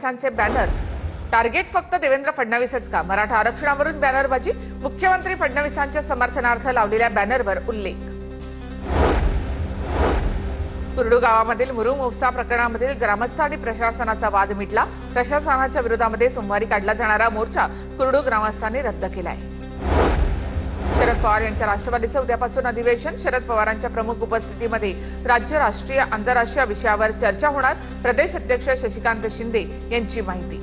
फडणवीसांचे banner target फक्त देवेंद्र फडणवीसच का? मराठा आरक्षणावरून बॅनरबाजी, मुख्यमंत्री फडणवीसांच्या समर्थनार्थ लावलेल्या बॅनरवर उल्लेख। कुरडू गावामधील मुरुम उपसा प्रकरणामधील ग्रामस्थ आणि प्रशासनाचा वाद मिटला। प्रशासनाच्या विरोधामध्ये सोमवारी काढला जाणारा मोर्चा कुरडू ग्रामस्थांनी रद्द केलाय। शरद पवार यांच्या राष्ट्रवादीचे उद्यापासून अधिवेशन। शरद पवारांच्या प्रमुख उपस्थितीमध्ये राज्य, राष्ट्रीय, आंतरराष्ट्रीय विषयावर चर्चा होणार। प्रदेश अध्यक्ष शशिकांत शिंदे यांची माहिती।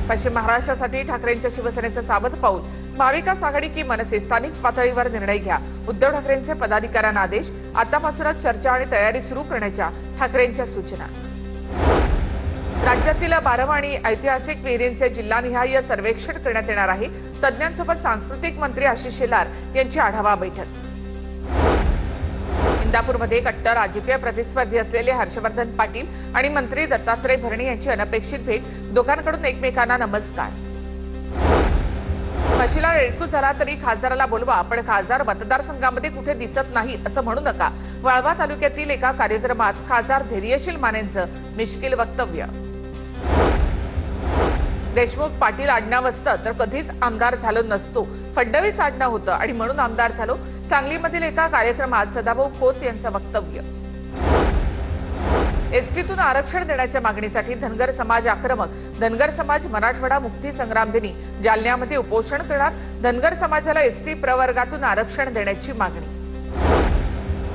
पश्चिम महाराष्ट्रासाठी ठाकरेंच्या शिवसेनेचं सावध पाऊल। महाविकास आघाडी की मनसे, स्थानिक पातळीवर निर्णय घ्या। उद्धव ठाकरेंचे पदाधिकाऱ्यांना आदेश। आतापासूनच चर्चा आणि तयारी सुरू करण्याच्या ठाकरेंच्या सूचना। राज्यातील 12 आणि ऐतिहासिक विहिरींचे जिल्हानिहाय सर्वेक्षण करण्यात येणार आहे। तज्ज्ञांसोबत सांस्कृतिक मंत्री आशिष शेलार यांची आढावा बैठक। इंदापूरमध्ये कट्टर राजकीय प्रतिस्पर्धी असलेले हर्षवर्धन पाटील आणि मंत्री दत्तात्रय भरणे यांची अनपेक्षित भेट। दोघांकडून एकमेकांना नमस्कार। म्हशीला रेडकू झाला तरी खासदाराला बोलवा, पण खासदार मतदारसंघामध्ये कुठे दिसत नाही असं म्हणू नका। वाळवा तालुक्यातील एका कार्यक्रमात खासदार धैर्यशील मानेंचं मिश्किल वक्तव्य। देशमुख पाटील आडनाव असतं तर कधीच आमदार झालो नसतो। फडणवीस आडनाव होतं आणि म्हणून आमदार झालो। सांगलीमधील एका कार्यक्रमात सदाभाऊ खोत यांचं वक्तव्य। एसटीतून आरक्षण देण्याच्या मागणीसाठी धनगर समाज आक्रमक। धनगर समाज मराठवाडा मुक्ती संग्राम दिनी जालन्यामध्ये उपोषण करणार। धनगर समाजाला एसटी प्रवर्गातून आरक्षण देण्याची मागणी।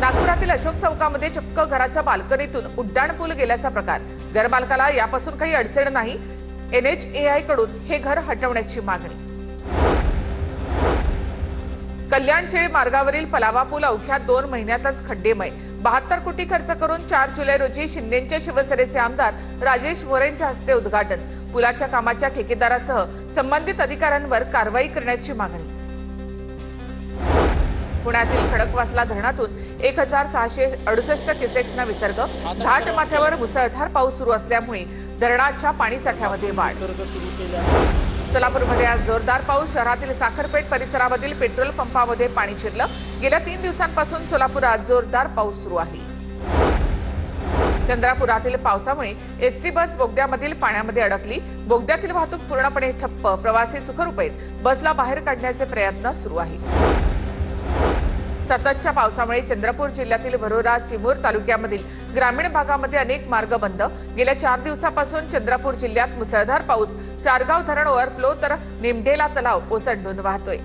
नागपुरातील अशोक चौकामध्ये चक्क घराच्या बाल्कनीतून उड्डाणपूल गेल्याचा प्रकार। घरमालकाला यापासून काही अडचण नाही। NHAI कडून हे घर हटवण्याची मागणी। कल्याणशेळी मार्गावरील पलावा पूल अवघ्या 2 महिन्यातच खड्डेमय। 72 कोटी खर्च करून 4 जुलै रोजी शिंदेच्या शिवसेनेचे आमदार राजेश मोरेंच्या हस्ते उद्घाटन। पुलाच्या कामाच्या ठेकेदारासह संबंधित अधिकाऱ्यांवर कारवाई करण्याची मागणी। पुण्यातील खडकवासला धरणातून 1668 क्युसेक्सना विसर्ग। घाट माथ्यावर मुसळधार पाऊस सुरू असल्यामुळे धरणाच्या पाणीसाठ्यामध्ये वाढ। सोलापूरमध्ये आज जोरदार पाऊस। शहरातील साखरपेठ परिसरामधील पेट्रोल पंपामध्ये पाणी शिरलं। गेल्या 3 दिवसांपासून सोलापुरात जोरदार पाऊस सुरू आहे। चंद्रपुरातील पावसामुळे एसटी बस बोगद्यामधील पाण्यामध्ये अडकली। बोगद्यातील वाहतूक पूर्णपणे ठप्प। प्रवासी सुखरूप आहेत। बसला बाहेर काढण्याचे प्रयत्न सुरू आहेत। सततच्या पावसामुळे चंद्रपूर जिल्ह्यातील वरोरा, चिमूर तालुक्यामधील ग्रामीण भागामध्ये अनेक मार्ग बंद। गेल्या 4 दिवसापासून चंद्रपूर जिल्ह्यात मुसळधार पाऊस। चारगाव धरण ओव्हरफ्लो तर निमढेला तलाव ओसंडून वाहतोय।